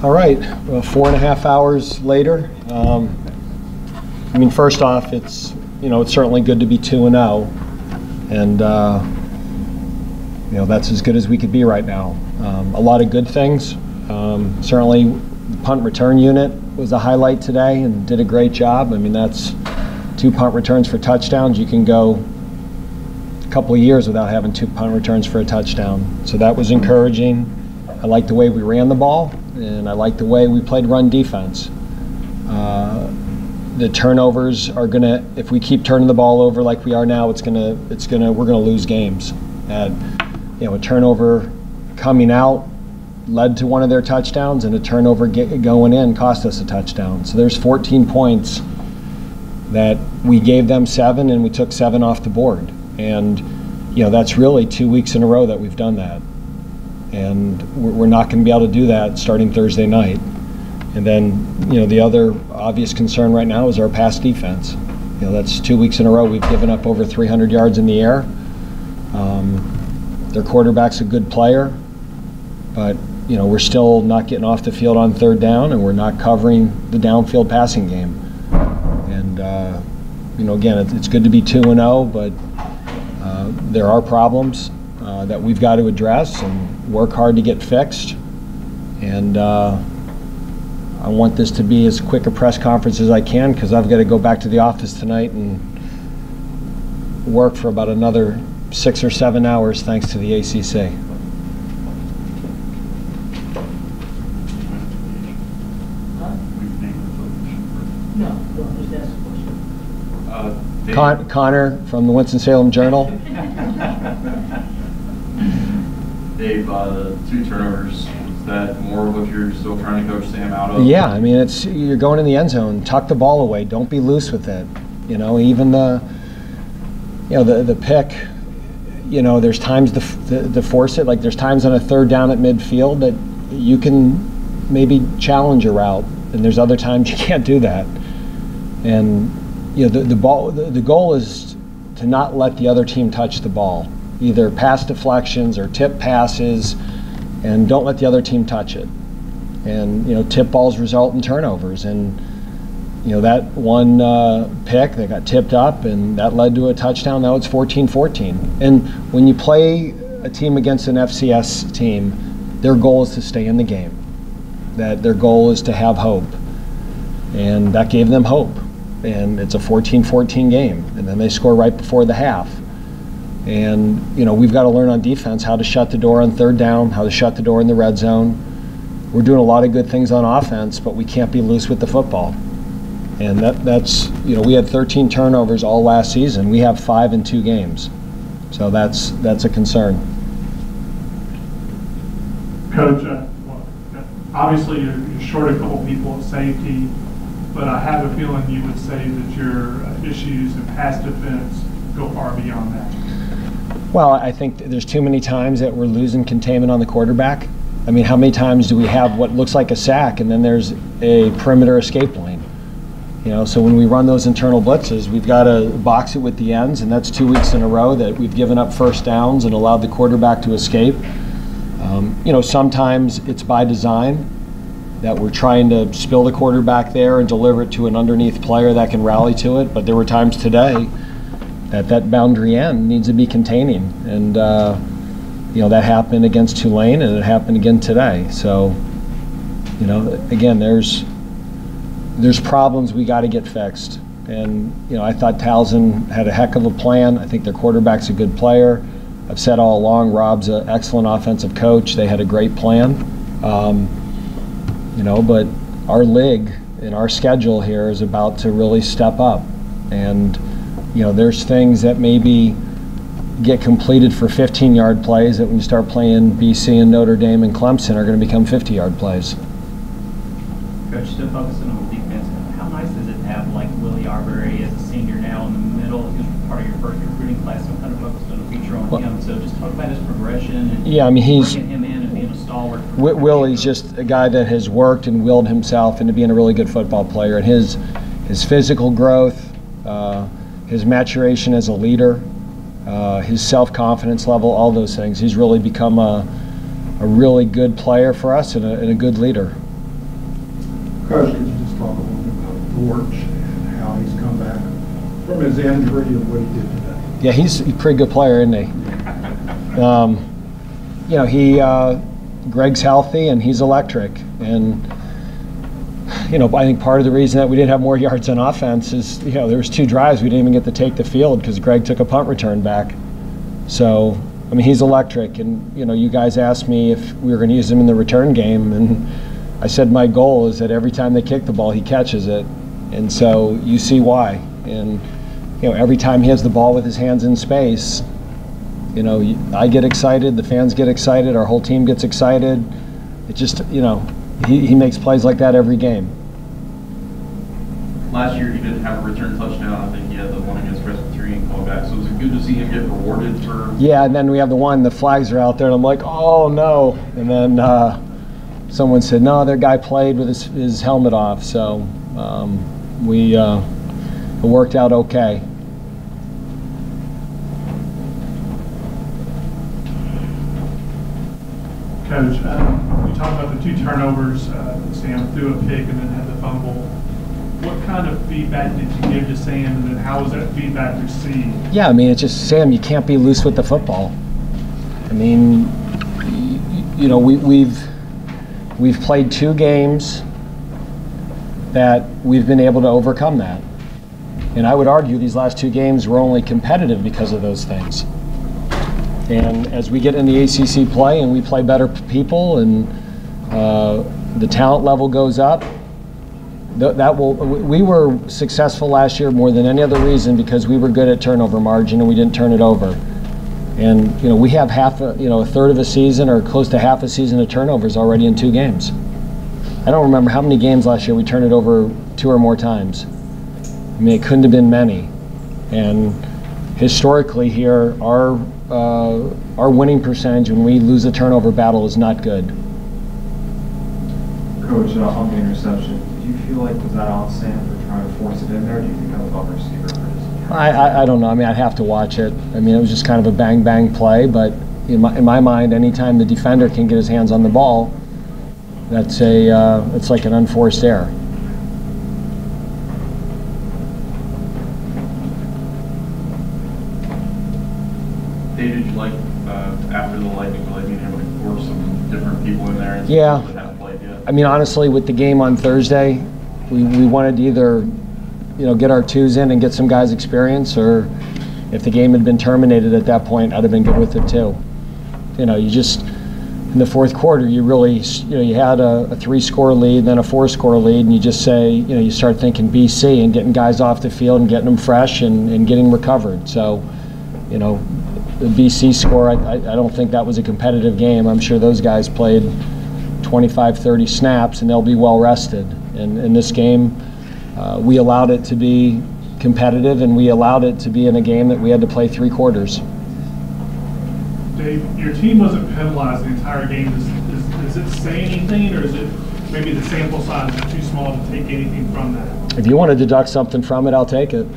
All right, well, 4.5 hours later. I mean, first off, it's certainly good to be 2-0, and that's as good as we could be right now. A lot of good things. Certainly, the punt return unit was a highlight today and did a great job. I mean, that's 2 punt returns for touchdowns. You can go a couple of years without having 2 punt returns for a touchdown. So that was encouraging. I like the way we ran the ball, and I like the way we played run defense. The turnovers are gonna, if we keep turning the ball over like we are now, we're gonna lose games. A turnover coming out led to one of their touchdowns, and a turnover going in cost us a touchdown. So there's 14 points that we gave them 7, and we took 7 off the board. And that's really 2 weeks in a row that we've done that. And we're not going to be able to do that starting Thursday night. And then, the other obvious concern right now is our pass defense. That's 2 weeks in a row we've given up over 300 yards in the air. Their quarterback's a good player, but we're still not getting off the field on 3rd down, and we're not covering the downfield passing game. And again, it's good to be 2-0, but there are problems that we've got to address and work hard to get fixed. And I want this to be as quick a press conference as I can, because I've got to go back to the office tonight and work for about another 6 or 7 hours thanks to the ACC. Connor from the Winston-Salem Journal. Dave, the 2 turnovers, is that more of what you're still trying to coach Sam out of? Yeah, I mean, you're going in the end zone, tuck the ball away, don't be loose with it. Even the pick, there's times to force it. Like, there's times on a 3rd down at midfield that you can maybe challenge a route, and there's other times you can't do that. And the goal is to not let the other team touch the ball, either pass deflections or tip passes, and don't let the other team touch it. And tip balls result in turnovers, and that one pick that got tipped up and that led to a touchdown. Now it's 14-14. And when you play a team against an FCS team, their goal is to stay in the game. That their goal is to have hope, and that gave them hope. And it's a 14-14 game, and then they score right before the half. And we've got to learn on defense how to shut the door on 3rd down, how to shut the door in the red zone. We're doing a lot of good things on offense, but we can't be loose with the football. And that's we had 13 turnovers all last season. We have 5 in 2 games, so that's a concern. Coach, obviously you're short a couple people at safety, but I have a feeling you would say that your issues in pass defense go far beyond that. Well, I think there's too many times that we're losing containment on the quarterback. I mean, how many times do we have what looks like a sack and then there's a perimeter escape lane? So when we run those internal blitzes, we've got to box it with the ends, and that's 2 weeks in a row that we've given up 1st downs and allowed the quarterback to escape. Sometimes it's by design that we're trying to spill the quarterback there and deliver it to an underneath player that can rally to it. But there were times today that boundary end needs to be containing. And, that happened against Tulane, and it happened again today. So, again, there's problems we got to get fixed. And, I thought Towson had a heck of a plan. I think their quarterback's a good player. I've said all along, Rob's an excellent offensive coach. They had a great plan. But our league and our schedule here is about to really step up. And, there's things that maybe get completed for 15-yard plays that when you start playing BC and Notre Dame and Clemson are going to become 50-yard plays. Coach, still focusing on the defense, how nice is it to have like Willie Arbery as a senior now in the middle? He was part of your first recruiting class, so I'm kind of focused on a feature on him. So just talk about his progression and bringing him in and being a stalwart. Willie's just a guy that has worked and willed himself into being a really good football player. And his physical growth, his maturation as a leader, his self-confidence level, all those things. He's really become a really good player for us and a good leader. Coach, could you just talk a little bit about George and how he's come back from his injury and what he did today? Yeah, he's a pretty good player, isn't he? You know, Greg's healthy and he's electric. And, you know, I think part of the reason that we didn't have more yards on offense is, you know, there was 2 drives we didn't even get to take the field because Greg took a punt return back. So, I mean, he's electric. And, you know, you guys asked me if we were going to use him in the return game. And I said my goal is that every time they kick the ball, he catches it. And so you see why. And, you know, every time he has the ball with his hands in space, you know, I get excited, the fans get excited, our whole team gets excited. It just, you know, he makes plays like that every game. Last year he didn't have a return touchdown. I think he had the one against Presbyterian callback. So was it good to see him get rewarded for? Yeah, and then we have the one, the flags are out there, and I'm like, oh no. And then someone said, no, their guy played with his helmet off. So it worked out okay. Coach, we talked about the 2 turnovers. Sam threw a pick and then had the fumble. What kind of feedback did you give to Sam, and then how was that feedback received? Yeah, I mean, it's just, Sam, you can't be loose with the football. I mean, you know, we've played 2 games that we've been able to overcome that. And I would argue these last 2 games were only competitive because of those things. And as we get in the ACC play and we play better people and the talent level goes up, we were successful last year more than any other reason because we were good at turnover margin and we didn't turn it over. And, you know, we have a third of a season or close to half a season of turnovers already in 2 games. I don't remember how many games last year we turned it over 2 or more times. I mean, it couldn't have been many. And historically here, our winning percentage when we lose a turnover battle is not good. Coach, on the interception, do you feel like was that on Sam for trying to force it in there? Or do you think that was on the receiver for his? I don't know. I mean, I'd have to watch it. I mean, it was just kind of a bang play, but in my mind, anytime the defender can get his hands on the ball, that's it's like an unforced error. Did you like after the Lightning play being able to force some different people in there? And Yeah. that haven't played yet? I mean, honestly, with the game on Thursday, we wanted to either, you know, get our 2s in and get some guys experience, or if the game had been terminated at that point, I'd have been good with it too. You know, you just in the 4th quarter, you really, you know, you had a 3-score lead, then a 4-score lead, and you just say, you know, you start thinking BC and getting guys off the field and getting them fresh and getting recovered. So, you know, the BC score, I don't think that was a competitive game. I'm sure those guys played 25, 30 snaps, and they'll be well rested. And in this game, we allowed it to be competitive, and we allowed it to be in a game that we had to play 3 quarters. Dave, your team wasn't penalized the entire game. Does it say anything, or is it maybe the sample size is too small to take anything from that? If you want to deduct something from it, I'll take it.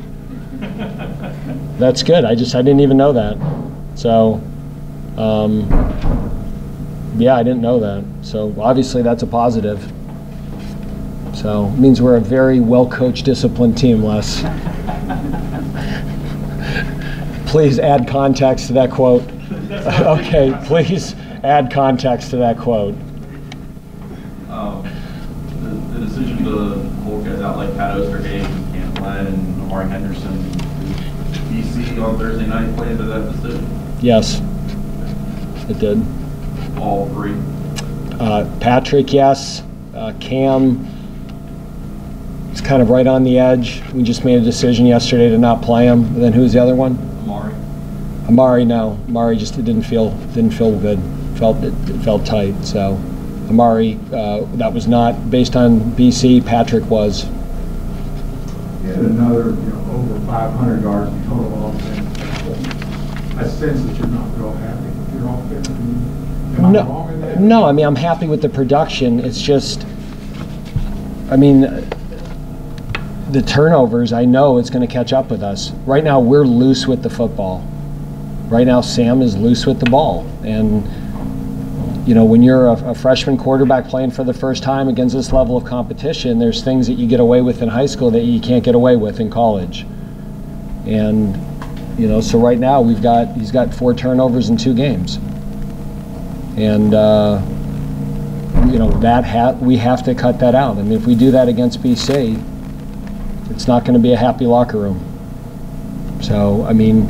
That's good. I didn't even know that. So, yeah, I didn't know that. So obviously that's a positive. So it means we're a very well-coached, disciplined team, Les. Please add context to that quote. Okay, please add context to that quote. The decision to hold guys out like Pat Osterhage and Cam Glenn and Amari Henderson, BC on Thursday night play into that decision? Yes, it did. All 3? Patrick, yes. Cam, it's kind of right on the edge. We just made a decision yesterday to not play him. And then who's the other one? Amari, no. Amari just didn't feel good. It felt tight. So Amari, that was not based on BC. Patrick was. He had another, over 500 yards in total offense. I sense that you're not real happy with your offense. Am I wrong in that? No, I mean, I'm happy with the production. It's just, I mean, the turnovers, I know it's going to catch up with us. Right now, we're loose with the football. Right now, Sam is loose with the ball. And, you know, when you're a freshman quarterback playing for the first time against this level of competition, there's things that you get away with in high school that you can't get away with in college. And, you know, so right now he's got 4 turnovers in 2 games. And, you know, we have to cut that out. I mean, if we do that against BC, it's not going to be a happy locker room. So, I mean,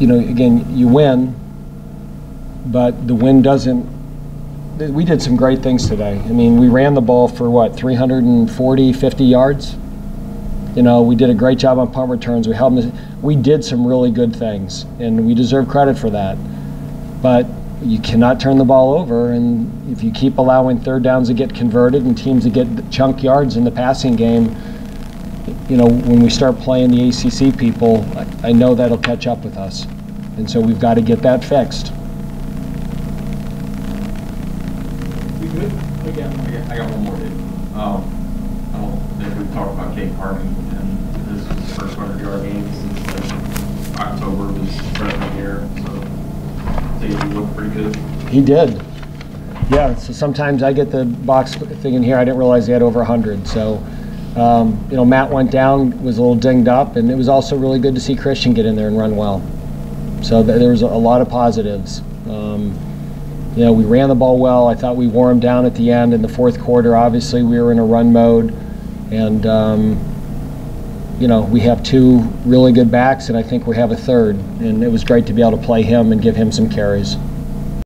you know, again, you win, but the win doesn't. We did some great things today. I mean, we ran the ball for what, 340, 50 yards? You know, we did a great job on punt returns. We held them. We did some really good things, and we deserve credit for that. But you cannot turn the ball over, and if you keep allowing third downs to get converted and teams to get chunk yards in the passing game, you know, when we start playing the ACC people, I know that'll catch up with us. And so we've got to get that fixed. I got one more, Dave. I don't think we've talked about Kate Carney, and this was his first 100-yard game since October of his freshman year. So I think he looked pretty good. He did. Yeah, so sometimes I get the box thing in here. I didn't realize he had over 100. So, you know, Matt went down, was a little dinged up, and it was also really good to see Christian get in there and run well. So there was a lot of positives. You know, we ran the ball well. I thought we wore him down at the end in the 4th quarter. Obviously, we were in a run mode. And, you know, we have 2 really good backs, and I think we have a third. And it was great to be able to play him and give him some carries.